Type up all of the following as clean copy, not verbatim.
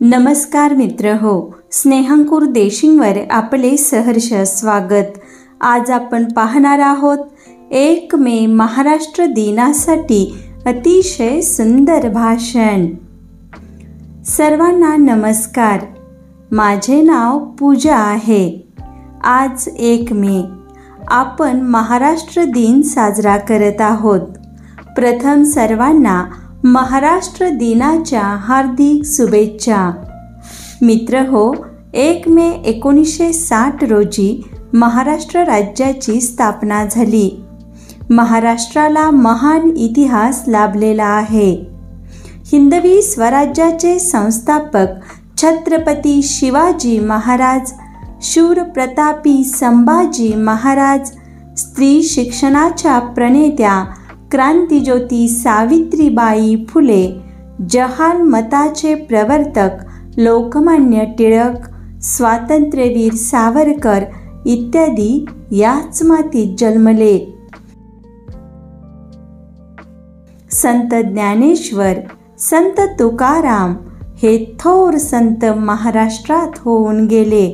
नमस्कार मित्र हो, स्नेहंकुर देशिंगवर आपले सहर्ष स्वागत। आज आपण पाहणार आहोत 1 मे महाराष्ट्र दिनासाठी अतिशय सुंदर भाषण। सर्वांना नमस्कार, माझे नाव पूजा आहे। आज 1 मे आपण महाराष्ट्र दिन साजरा करत आहोत। प्रथम सर्वांना महाराष्ट्र दिनाच्या हार्दिक शुभेच्छा। मित्र हो, 1 मे 1960 रोजी महाराष्ट्र राज्याची स्थापना झाली। महाराष्ट्राला महान इतिहास लाभलेला आहे। हिंदवी स्वराज्याचे संस्थापक छत्रपती शिवाजी महाराज, शूर प्रतापी संभाजी महाराज, स्त्री शिक्षणाच्या प्रणेत्या क्रांतिज्योती सावित्रीबाई फुले, जहाल मताचे प्रवर्तक लोकमान्य टिळक, स्वातंत्र्यवीर सावरकर इत्यादी याच मातीत जन्मले। संत ज्ञानेश्वर, संत तुकाराम हे थोर संत महाराष्ट्रात होऊन गेले।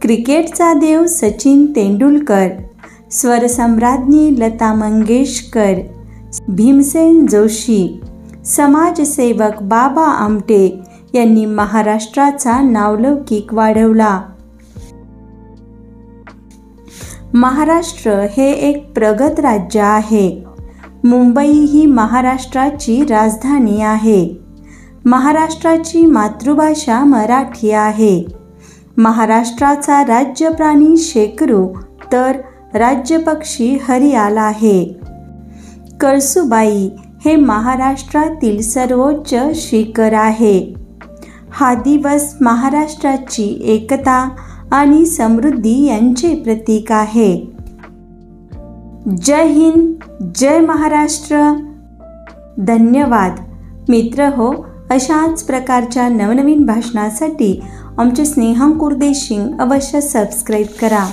क्रिकेटचा देव सचिन तेंडुलकर, स्वरसम्राज्ञी लता मंगेशकर, भीमसेन जोशी, समाजसेवक बाबा आमटे यांनी महाराष्ट्राचा नावलौकिक वाढवला। महाराष्ट्र हे एक प्रगत राज्य आहे। मुंबई ही महाराष्ट्राची राजधानी आहे। महाराष्ट्राची मातृभाषा मराठी आहे। महाराष्ट्राचा राज्य प्राणी शेकरू तर राज्यपक्षी हरियाल आहे। कळसुबाई हे महाराष्ट्रातील सर्वोच्च शिखर आहे। हा दिवस महाराष्ट्राची एकता आणि समृद्धी यांचे प्रतीक आहे। जय हिंद, जय महाराष्ट्र। धन्यवाद। मित्र हो, अशाच प्रकारच्या नवनवीन भाषणासाठी आमचे स्नेहंकुर देशिंग अवश्य सबस्क्राईब करा।